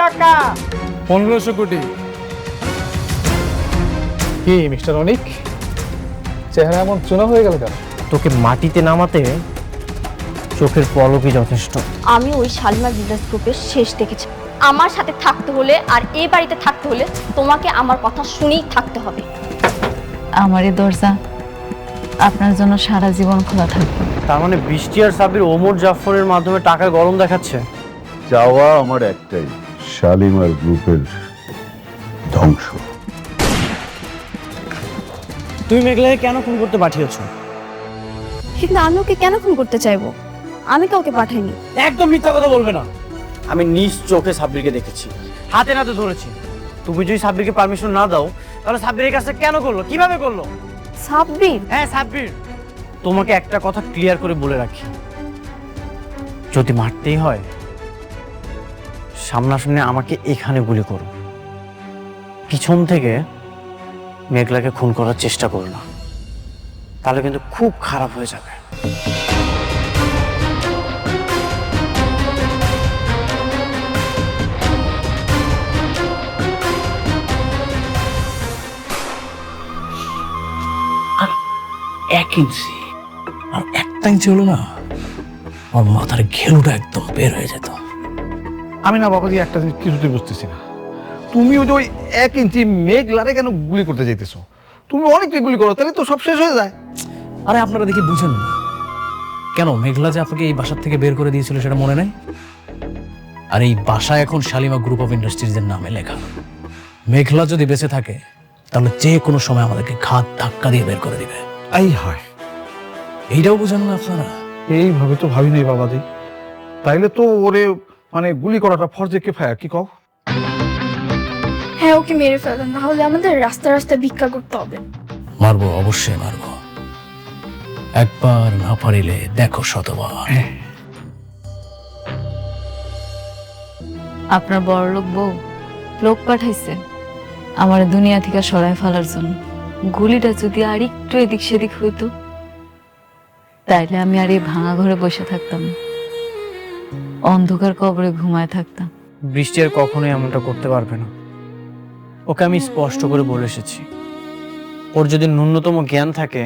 টাকা? 1500 কোটি। কি মিস্টার অনিক, চেহারা এমন চুনা হয়ে গেল কেন? তোকে মাটিতে নামাতে চোখের পলকই যথেষ্ট। আমি ওই শালিমার বিজনেস গ্রুপের শেষ দেখেছি। আমার সাথে থাকতে হলে আর এই বাড়িতে থাকতে হলে তোমাকে আমার কথা শুনেই থাকতে হবে। আমার এই দরজা আপনার জন্য সারা জীবন খোলা থাকবে। তার মানে বৃষ্টি আর সাবির ওমর জাফরের মাধ্যমে টাকা গরম দেখাচ্ছে। চাওয়া আমার একটাই, শালিমার গ্রুপের ধ্বংস। তুই মেঘলাকে কেন খুন করতে পাঠিয়েছো? কিন্তু আমি ওকে কেন ফোন করতে চাইবো? আমি কাউকে পাঠাইনি। একদম মিথ্যা কথা বলবে না। আমি নিজ চোখে সাব্বিরকে দেখেছি, হাতে নাতে ধরেছি। তুমি যদি সাব্বিরকে পারমিশন না দাও তাহলে সাব্বিরের কাছে কেন করলো, কিভাবে করলো? সাব্বির? হ্যাঁ সাব্বির। তোমাকে একটা কথা ক্লিয়ার করে বলে রাখি, যদি মারতেই হয় সামনাসামনি আমাকে এখানে গুলি করো, পিছন থেকে মেঘলাকে খুন করার চেষ্টা করো না, তাহলে কিন্তু খুব খারাপ হয়ে যাবে। এক ইঞ্চি আর একটা ইঞ্চি হলো না, আমার মাথার ঘেলুটা একদম বের হয়ে যেত। আমি না বাবাজি একটা জিনিস কিছুতেই বুঝতেছি না, তুমি ওই 1 ইঞ্চি মেঘলারে কেন গুলি করতে যাইতেছো? তুমি অনেককে গুলি করো, তাহলে তো সব শেষ হয়ে যায়। আরে আপনারা দেখি বুঝেন না কেন? মেঘলা যে আপনাকে এই বাসার থেকে বের করে দিয়েছিল সেটা মনে নাই? আর এই বাসা এখন শালিমা গ্রুপ অফ ইন্ডাস্ট্রিজের নামে লেখা। মেঘলা যদি বেঁচে থাকে তাহলে যে কোনো সময় আমাদেরকে ঘাত ধাক্কা দিয়ে বের করে দিবে। এই হয়, এইটাও বুঝেন না আপনারা? এইভাবে তো ভাবি নাই বাবাজি। তাইলে তো ওরে মানে গুলি করাটা ফরজে কিফায়া, কি কও? হ্যাঁ, ওকে মেরে ফেলেন, না হলে আমাদের রাস্তা রাস্তায় ভিক্ষা করতে হবে। মারবো, অবশ্যই মারবো। একবার না পারিলে দেখো শতবার। আপনার বড়লোক বউ লোক পাঠাইছে আমার দুনিয়া থেকে সরায় ফেলার জন্য। গুলিটা যদি আর একটু এদিক সেদিক হইতো তাইলে আমি আর এই ভাঙা ঘরে বসে থাকতাম না, অন্ধকার কবরে ঘুমায় থাকতাম। বৃষ্টি আর কখনোই এমনটা করতে পারবে না। ওকে আমি স্পষ্ট করে বলে এসেছি, ওর যদি ন্যূনতম জ্ঞান থাকে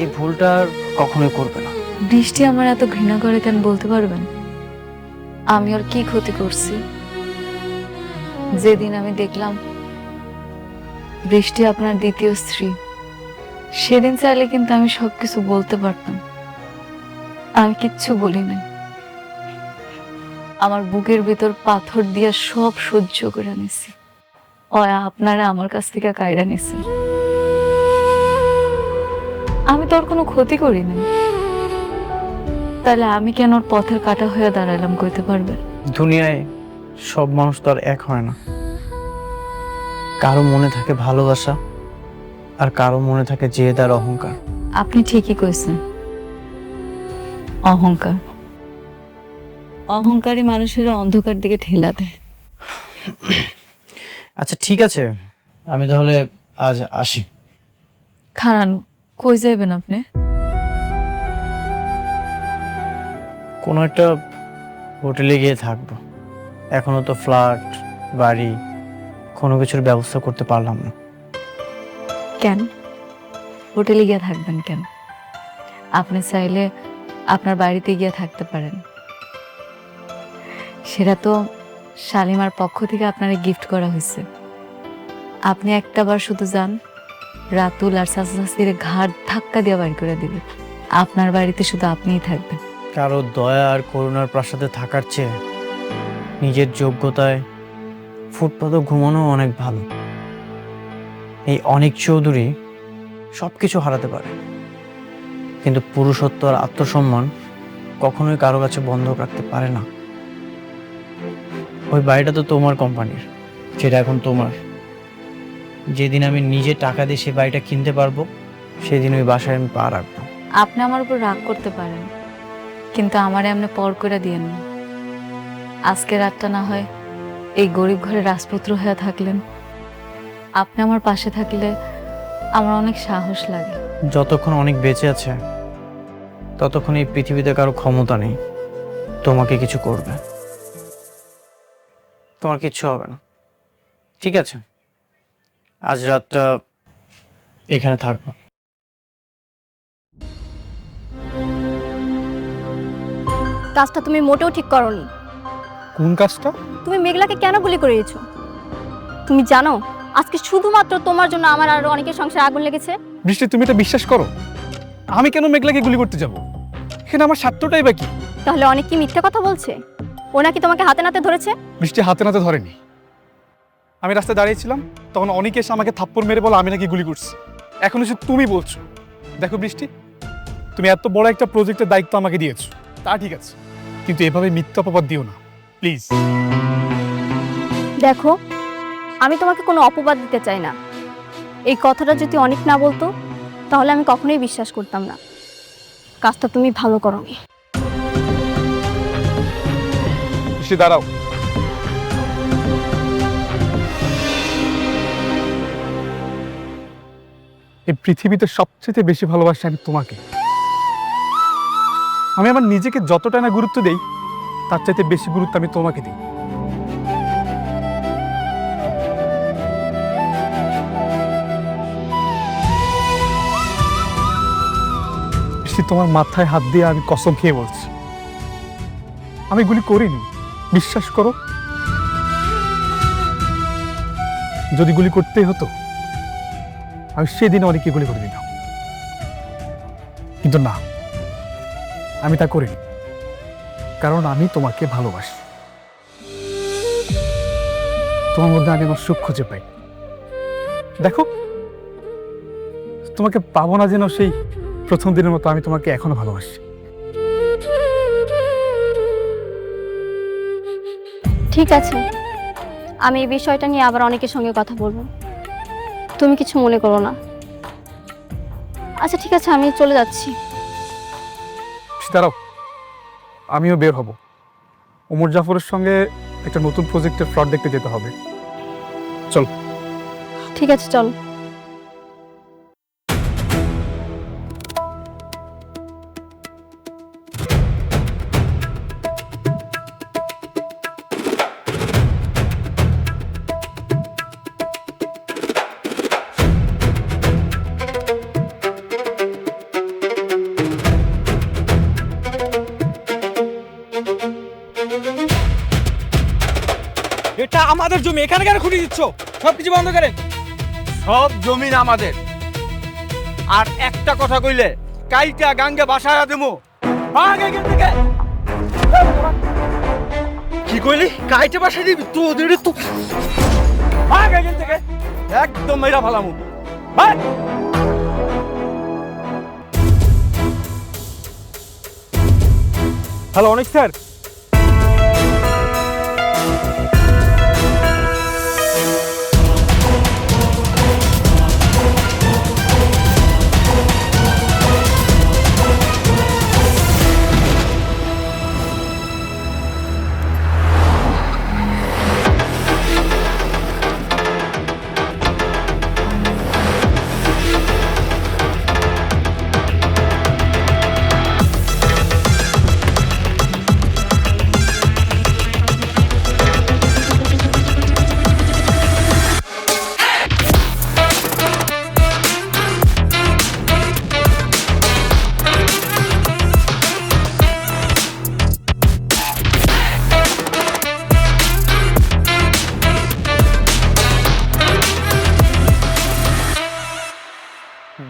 এই ভুলটা আর কখনোই করবে না। বৃষ্টি আমার এত ঘৃণা করে কেন বলতে পারবেন? আমি ওর কি ক্ষতি করছি? যেদিন আমি দেখলাম বৃষ্টি আপনার দ্বিতীয় স্ত্রী, সেদিন চাইলে কিন্তু আমি সবকিছু বলতে পারতাম। আমি কিচ্ছু বলি নাই। আমার বুকের ভিতর পাথর দিয়া সব সহ্য করে নিছি। আপনারা আমার কাছ থেকে কায়রা নিছেন। আমি তোর কোনো ক্ষতি করি নাই, তাহলে আমি কেন ওর পথের কাটা হয়ে দাঁড়ালাম কইতে পারবেন? দুনিয়ায় সব মানুষ তো আর এক হয় না। কারো মনে থাকে ভালোবাসা আর কারো মনে থাকে জেদ আর অহংকার। আপনি ঠিকই কইছেন, অহংকার। অহংকারী মানুষের অন্ধকার দিকে ঠেলা দেয়। আচ্ছা ঠিক আছে, আমি তাহলে আজ আসি। খারান, কই যাবেন আপনি? কোনো একটা হোটেলে গিয়ে থাকবো। এখনো তো ফ্ল্যাট বাড়ি কোনো কিছুর ব্যবস্থা করতে পারলাম না। কেন হোটেলে গিয়ে থাকবেন কেন? আপনি চাইলে আপনার বাড়িতে গিয়ে থাকতে পারেন। সেটা তো শালিমার পক্ষ থেকে আপনারে গিফট করা হয়েছে। আপনি একটাবার শুধু যান, রাতুল আর চাচা চাচির ঘাট ধাক্কা দিয়ে বাড়ি করে দিবে। আপনার বাড়িতে শুধু আপনিই থাকবেন। কারো দয়া আর করুণার প্রাসাদে থাকার চেয়ে নিজের যোগ্যতায় ফুটপাতে ঘুমানো অনেক ভালো। এই অনিক চৌধুরী সবকিছু হারাতে পারে, কিন্তু পুরুষত্ব আর আত্মসম্মান কখনোই কারো কাছে বন্ধক রাখতে পারে না। ওই বাড়িটা তো তোমার কোম্পানির, যেটা এখন তোমার। যেদিন আমি নিজে টাকা দিয়ে সেই বাড়িটা কিনতে পারবো সেদিন ওই বাসায় আমি পা রাখবো। আপনি আমার উপর রাগ করতে পারেন, কিন্তু আমারে এমনি পর করে দিয়েন না। আজকে রাতটা না হয় এই গরিব ঘরে রাজপুত্র হয়ে থাকলেন। আপনি আমার পাশে থাকলে আমার অনেক সাহস লাগে। যতক্ষণ অনেক বেঁচে আছে ততক্ষণ এই পৃথিবীতে কারো ক্ষমতা নেই তোমাকে কিছু করবে। তোমার কিচ্ছু হবে না, ঠিক আছে? আজ রাতটা এখানে থাকবো। কাজটা তুমি মোটেও ঠিক করনি। কোন কাজটা? তুমি মেঘলাকে কেন গুলি করিয়েছো? তুমি জানো আজকে শুধুমাত্র তোমার জন্য আমার আর অনেকের সংসারে আগুন লেগেছে। বৃষ্টি, তুমি এটা বিশ্বাস করো? আমি কেন মেঘলাকে গুলি করতে যাব? এখানে আমার স্বার্থটাই বাকি। তাহলে অনেক কি মিথ্যা কথা বলছে? ও নাকি তোমাকে হাতে নাতে ধরেছে? বৃষ্টি হাতে নাতে ধরেনি। আমি রাস্তায় দাঁড়িয়েছিলাম, তখন অনেকে এসে আমাকে থাপ্পড় মেরে বলে আমি নাকি গুলি করছি। এখন এসে তুমি বলছো। দেখো বৃষ্টি, তুমি এত বড় একটা প্রজেক্টের দায়িত্ব আমাকে দিয়েছো, তা ঠিক আছে, কিন্তু এভাবে মিথ্যা অপবাদ দিও না প্লিজ। দেখো, আমি তোমাকে কোনো অপবাদ দিতে চাই না। এই কথাটা যদি অনেক না বলতো তাহলে আমি কখনোই বিশ্বাস করতাম না। কাজটা তুমি ভালো করোনি। বৃষ্টি দাঁড়াও। এই পৃথিবীতে সবচেয়ে বেশি ভালোবাসি আমি তোমাকে। আমি আমার নিজেকে যতটা না গুরুত্ব দেই, তার চাইতে বেশি গুরুত্ব আমি তোমাকে দিই। বৃষ্টি, তোমার মাথায় হাত দিয়ে আমি কসম খেয়ে বলছি, আমি গুলি করিনি, বিশ্বাস করো। যদি গুলি করতেই হতো আমি সেদিন অনেকে গুলি করে দিতাম, কিন্তু না, আমি তা করিনি, কারণ আমি তোমাকে ভালোবাসি। তোমার মধ্যে আমি আমার সুখ খুঁজে পাই। দেখো, তোমাকে পাবো না যেন সেই প্রথম দিনের মতো আমি তোমাকে এখনো ভালোবাসি। ঠিক আছে, আমি এই বিষয়টা নিয়ে আবার অনেকের সঙ্গে কথা বলবো, তুমি কিছু মনে করো না। আচ্ছা ঠিক আছে, আমি চলে যাচ্ছি। দাঁড়াও, আমিও বের হব। ওমর জাফরের সঙ্গে একটা নতুন প্রজেক্টের ফ্লট দেখতে যেতে হবে। চল। ঠিক আছে, চল। এটা আমাদের জমি, এখানে কেন খুঁটি দিচ্ছ? সবকিছু বন্ধ করে। সব জমিন আমাদের। আর একটা কথা কইলে কাইটা গাঙ্গে বাসায় দেবো। ভাগ এখান থেকে। কি কইলি? কাইটা বাসায় দিবি? তোদের তো ভাগ এখান থেকে। একদম মেরা ভালামু। ভাগ। হ্যালো অনিক স্যার,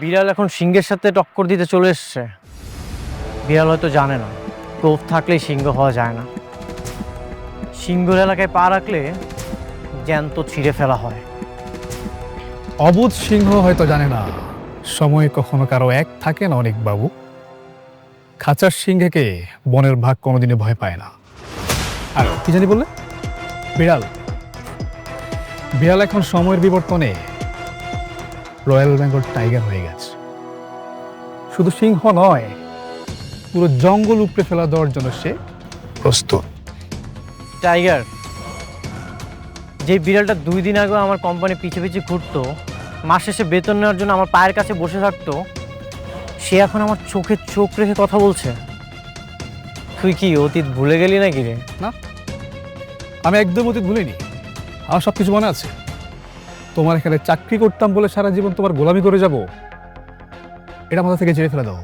বিড়াল এখন সিংহের সাথে টক্কর দিতে চলে এসছে। বিড়াল হয়তো জানে না লোভ থাকলেই সিংহ হওয়া যায় না। সিংহের এলাকায় পা রাখলে জ্যান্ত ছিঁড়ে ফেলা হয়। অবুধ সিংহ হয়তো জানে না সময় কখনো কারো এক থাকে না অনেক বাবু। খাঁচার সিংহকে বনের ভাগ কোনোদিনই ভয় পায় না। আর কি জানি বললে? বিড়াল। বিড়াল এখন সময়ের বিবর্তনে রয়্যাল বেঙ্গল টাইগার হয়ে গেছে। শুধু সিংহ নয়, পুরো জঙ্গল উপড়ে ফেলা দেওয়ার জন্য সে প্রস্তুত। টাইগার, যে বিড়ালটা 2 দিন আগে আমার কোম্পানি পিছে পিছে ঘুরতো, মাস শেষে বেতন নেওয়ার জন্য আমার পায়ের কাছে বসে থাকতো, সে এখন আমার চোখে চোখ রেখে কথা বলছে। তুই কি অতীত ভুলে গেলি নাকি রে? না, আমি একদম অতীত ভুলিনি। আমার সব কিছু মনে আছে। তোমার এখানে চাকরি করতাম বলে সারা জীবন তোমার গোলামি করে যাব, এটা মাথা থেকে ঝেড়ে ফেলে দাও।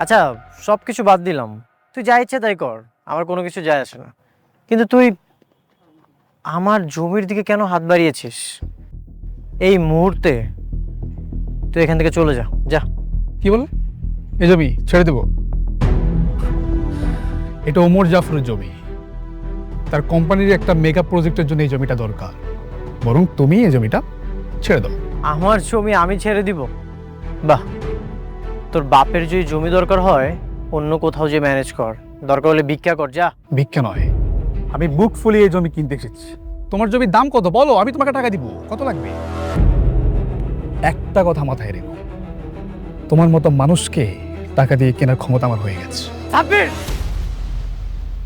আচ্ছা সব কিছু বাদ দিলাম, তুই যা ইচ্ছে তাই কর, আমার কোনো কিছু যায় আসে না। কিন্তু তুই আমার জমির দিকে কেন হাত বাড়িয়েছিস? এই মুহূর্তে তুই এখান থেকে চলে যা, যা। কি বলে? এই জমি ছেড়ে দেব? এটা ওমর জাফরের জমি, তার কোম্পানির একটা মেগা প্রজেক্টের জন্য এই জমিটা দরকার। বরং তুমি এই জমিটা ছেড়ে দাও। আমার জমি আমি ছেড়ে দিব? বাহ, তোর বাপের যদি জমি দরকার হয় অন্য কোথাও যে ম্যানেজ কর, দরকার হলে ভিক্ষা কর, যা। ভিক্ষা নয়, আমি বুক ফুলিয়ে এই জমি কিনতে এসেছি। তোমার জমির দাম কত বলো, আমি তোমাকে টাকা দিব। কত লাগবে? একটা কথা মাথায় রেখো, তোমার মতো মানুষকে টাকা দিয়ে কেনার ক্ষমতা আমার হয়ে গেছে। সাব্বির,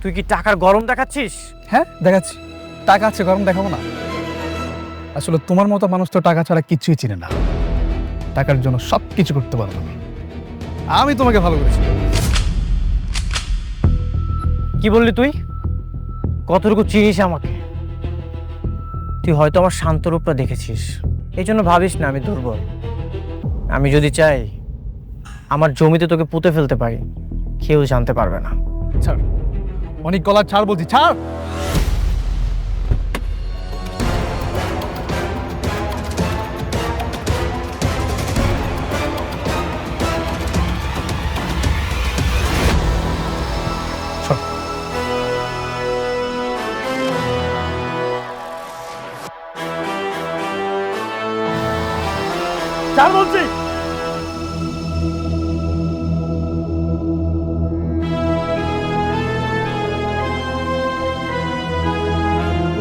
তুই কি টাকার গরম দেখাচ্ছিস? হ্যাঁ দেখাচ্ছি, টাকা আছে, গরম দেখাবো না? আসলে তোমার মতো মানুষ তো টাকা ছাড়া কিছুই চিনে না। টাকার জন্য সব কিছু করতে পারো তুমি। আমি তোমাকে ভালো করেছি। কি বললি তুই? কতটুকু চিনিস আমাকে? তুই হয়তো আমার শান্ত রূপটা দেখেছিস, এই জন্য ভাবিস না আমি দুর্বল। আমি যদি চাই আমার জমিতে তোকে পুঁতে ফেলতে পারি, কেউ জানতে পারবে না। ছাড়, অনেক গলা ছাড় বলছি, ছাড়। চার বলছি।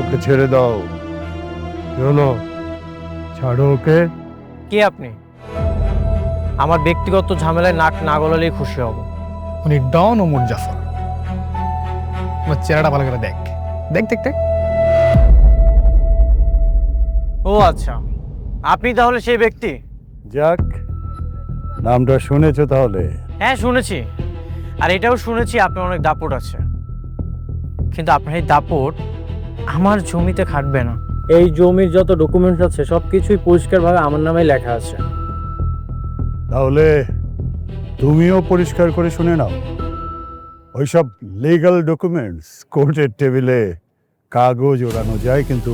ওকে ছেড়ে দাও। কি হলো? ছাড়ো ওকে। কে আপনি? আমার ব্যক্তিগত ঝামেলায় নাক না গলালেই খুশি হব। উনি ডন ওমর জাফর। তোমার চেহারাটা ভালো করে দেখ, দেখ দেখ দেখ। ও আচ্ছা, আপনি তাহলে সেই ব্যক্তি? যাক, নামটা শুনেছো তাহলে? হ্যাঁ শুনেছি, আর এটাও শুনেছি আপনার অনেক দাপট আছে। কিন্তু আপনার এই দাপট আমার জমিতে খাটবে না। এই জমির যত ডকুমেন্টস আছে সব কিছুই পরিষ্কারভাবে আমার নামে লেখা আছে। তাহলে তুমিও পরিষ্কার করে শুনে নাও। ওইসব লিগ্যাল ডকুমেন্টস কোর্টের টেবিলে কাগজ ওড়ানো যায়, কিন্তু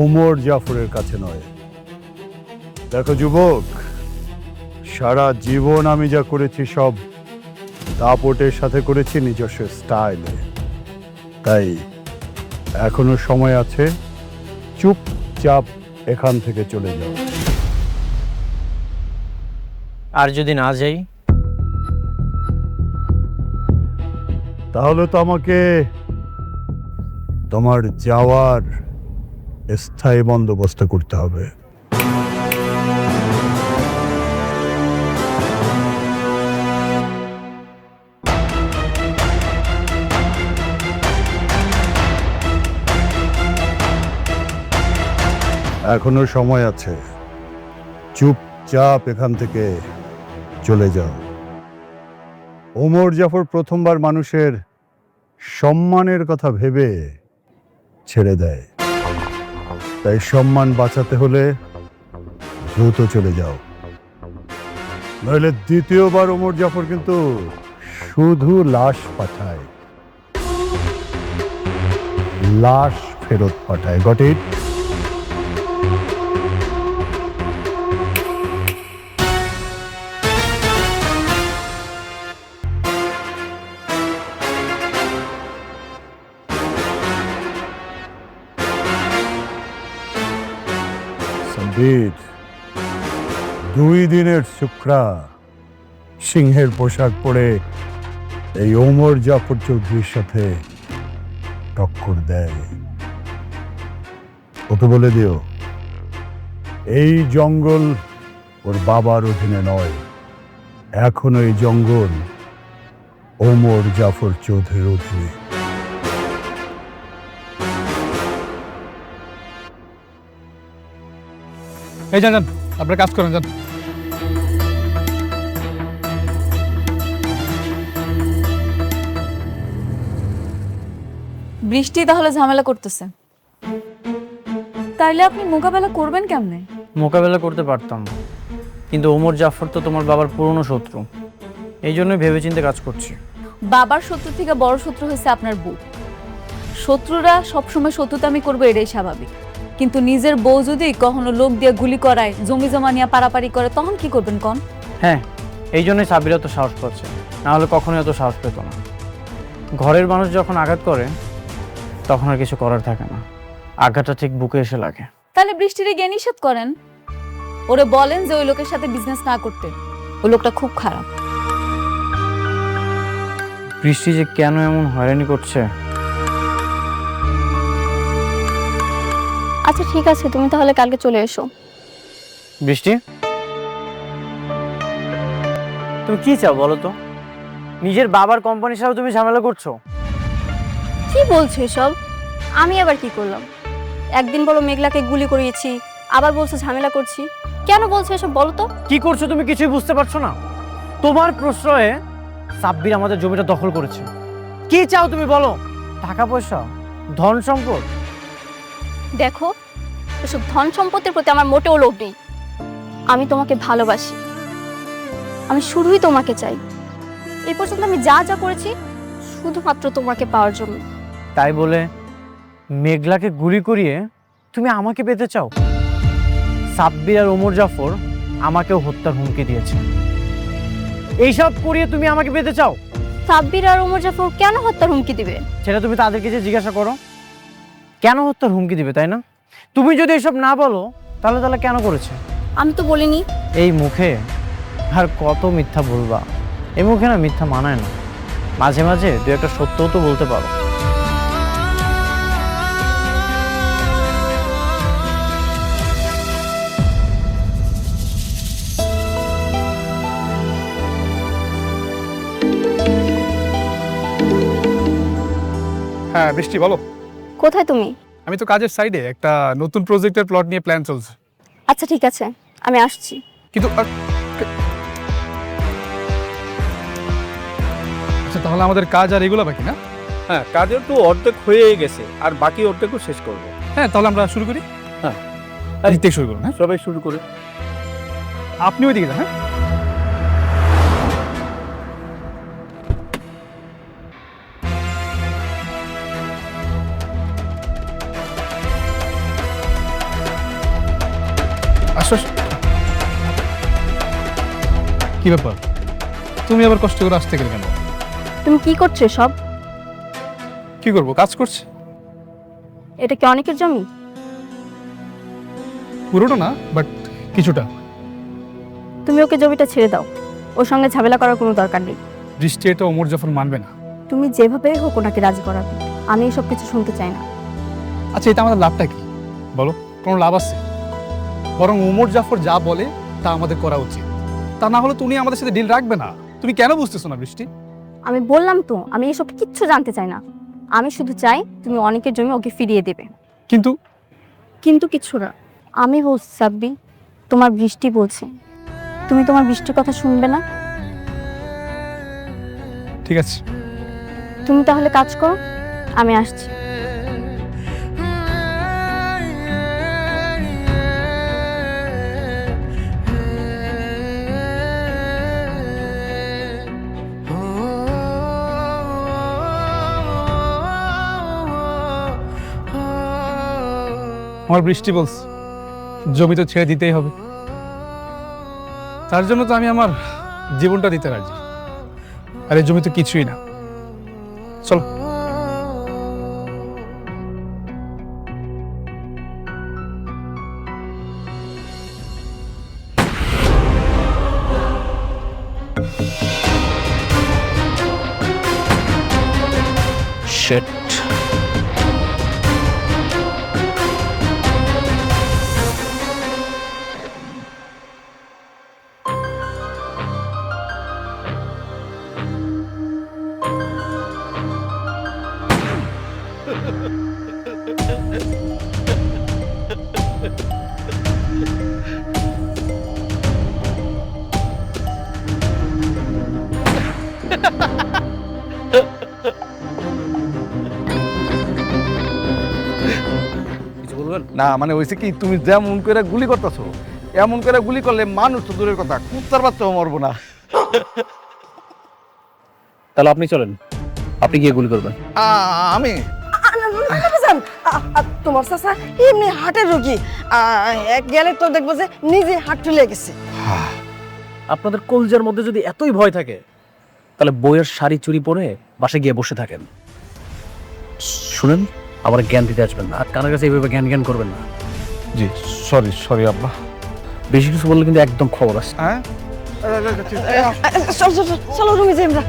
ওমর জাফরের কাছে নয়। দেখো যুবক, সারা জীবন আমি যা করেছি সব দাপটের সাথে করেছি, নিজস্ব স্টাইলে। তাই এখনো সময় আছে, চুপচাপ এখান থেকে চলে যাও। আর যদি না যাই? তাহলে তো আমাকে তোমার যাওয়ার স্থায়ী বন্দোবস্ত করতে হবে। এখনো সময় আছে, চুপচাপ এখান থেকে চলে যাও। ওমর জাফর প্রথমবার মানুষের সম্মানের কথা ভেবে ছেড়ে দেয়, তাই সম্মান বাঁচাতে হলে দ্রুত চলে যাও, নইলে দ্বিতীয়বার ওমর জাফর কিন্তু শুধু লাশ পাঠায়, লাশ ফেরত পাঠায়। Got it? বীর 2 দিনের শুক্রা সিংহের পোশাক পরে এই ওমর জাফর চৌধুরীর সাথে টক্কর দেয়। ওকে বলে দিও এই জঙ্গল ওর বাবার অধীনে নয়, এখন এই জঙ্গল ওমর জাফর চৌধুরীর অধীনে। এই যান যান, আপনার কাজ করেন, যান। বৃষ্টি তাহলে ঝামেলা করতেছে। তাইলে আপনি মোকাবেলা করবেন কেমনে? মোকাবেলা করতে পারতাম, কিন্তু ওমর জাফর তো তোমার বাবার পুরনো শত্রু, এই জন্যই ভেবেচিন্তে কাজ করছি। বাবার শত্রু থেকে বড় শত্রু হয়েছে আপনার বউ। শত্রুরা সবসময় শত্রুতামি করবে, এটাই স্বাভাবিক। কিন্তু নিজের বউ যদি কখনো লোক দিয়ে গুলি করায়, জমি জমা নিয়ে পারাপারি করে, তখন কি করবেন কন? হ্যাঁ, এই জন্যই সাব্বিরা তো সাহস পাচ্ছে, না হলে কখনোই এত সাহস পেত না। ঘরের মানুষ যখন আঘাত করে তখন আর কিছু করার থাকে না, আঘাতটা ঠিক বুকে এসে লাগে। তাহলে বৃষ্টিরে গিয়ে নিষেধ করেন, ওরে বলেন যে ওই লোকের সাথে বিজনেস না করতে, ওই লোকটা খুব খারাপ। বৃষ্টি যে কেন এমন হয়রানি করছে। আচ্ছা ঠিক আছে, তুমি তাহলে কালকে চলে এসো। বৃষ্টি, তুমি কি চাও বলো তো? নিজের বাবার কোম্পানির সাথে তুমি ঝামেলা করছো। কি বলছো এসব? আমি আবার কি করলাম? একদিন বলো মেঘলাকে গুলি করিয়েছি, আবার বলছো ঝামেলা করছি। কেন বলছো এসব বলো তো? কি করছো তুমি কিছুই বুঝতে পারছো না? তোমার প্রশ্রয়ে সাব্বির আমাদের জমিটা দখল করেছে। কি চাও তুমি বলো? টাকা পয়সা, ধন সম্পদ? দেখো, এসব ধন সম্পত্তির প্রতি আমার মোটেও লোভ নেই। আমি তোমাকে ভালোবাসি, আমি শুধুই তোমাকে চাই। এই পর্যন্ত আমি যা যা করেছি শুধুমাত্র তোমাকে পাওয়ার জন্য। তাই বলে মেঘলাকে গুলি করিয়ে তুমি আমাকে পেতে চাও? সাব্বির আর ওমর জাফর আমাকেও হত্যার হুমকি দিয়েছে, এইসব করিয়ে তুমি আমাকে পেতে চাও? সাব্বির আর ওমর জাফর কেন হত্যার হুমকি দিবে? সেটা তুমি তাদেরকে যে জিজ্ঞাসা করো, কেন হত্যার হুমকি দিবে, তাই না? তুমি যদি এসব না বলো তাহলে তাহলে কেন করেছে? আমি তো বলিনি। এই মুখে আর কত মিথ্যা বলবা? এই মুখে না মিথ্যা মানায় না, মাঝে মাঝে দু একটা সত্যও তো বলতে পারো। হ্যাঁ বৃষ্টি, বলো। কোথায় তুমি? আমি তো কাজের সাইডে একটা নতুন প্রজেক্টের প্লট নিয়ে প্ল্যান চলছে। আচ্ছা ঠিক আছে, আমি আসছি। কিন্তু আচ্ছা, তাহলে আমাদের কাজ আর এগুলো বাকি না? হ্যাঁ, কাজের তো অর্ধেক হয়ে গেছে, আর বাকি অর্ধেকও শেষ করব। হ্যাঁ, তাহলে আমরা শুরু করি। হ্যাঁ, আজকে থেকে শুরু করুন। হ্যাঁ, সবাই শুরু করে। আপনি ওইদিকে যান। হ্যাঁ, আসো আসো। কি ব্যাপার, তুমি আবার কষ্ট করে আসতে গেলে কেন? তুমি কি করছো সব? কি করবো, কাজ করছি। এটা কি অনেকের জমি? পুরোটা না, বাট কিছুটা। তুমি ওকে জমিটা ছেড়ে দাও, ওর সঙ্গে ঝামেলা করার কোনো দরকার নেই। বৃষ্টি এটা ওমর জাফর মানবে না। তুমি যেভাবে হোক ওনাকে রাজি করাবে, আমি এসব কিছু শুনতে চাই না। আচ্ছা, এটা আমাদের লাভটা কি বলো? কোনো লাভ আছে? বরং ওমর জাফর যা বলে তা আমাদের করা উচিত। তা না হলে তুমি আমাদের সাথে ডিল রাখবে না। তুমি কেন বুঝতেছো না বৃষ্টি? আমি বললাম তো, আমি এসব কিচ্ছু জানতে চাই না। আমি শুধু চাই তুমি অনেকের জমি ওকে ফিরিয়ে দেবে। কিন্তু কিন্তু কিছু না। আমি বলছি সাব্বি, তোমার বৃষ্টি বলছে, তুমি তোমার বৃষ্টির কথা শুনবে না? ঠিক আছে, তুমি তাহলে কাজ করো, আমি আসছি। আমার বৃষ্টি বলছে জমি তো ছেড়ে দিতেই হবে। তার জন্য তো আমি আমার জীবনটা দিতে রাজি। আর এই জমি তো কিছুই না। চলো। Shit. করবেন? না মানে হয়েছে কি, তুমি যেমন করে গুলি করতেছো এমন করে গুলি করলে মানুষ তো দূরের কথা, কুত্তার বাচ্চাও মরবো না। তাহলে আপনি চলেন, আপনি গিয়ে গুলি করবেন। আমি তোমার চাচা এমনি হার্টের রোগী, গেলে তো দেখবো যে নিজে হার্ট তুলে গেছে। আপনাদের কলজার মধ্যে যদি এতই ভয় থাকে তাহলে বইয়ের শাড়ি চুরি পরে বাসে গিয়ে বসে থাকেন। শুনেন, আমার জ্ঞান দিতে আসবেন না, আর কারোর কাছে এইভাবে জ্ঞান জ্ঞান করবেন না। জি সরি আব্বা। বেশি কিছু বললে কিন্তু একদম খবর আছে। হ্যাঁ চলো রুমে যাই আমরা।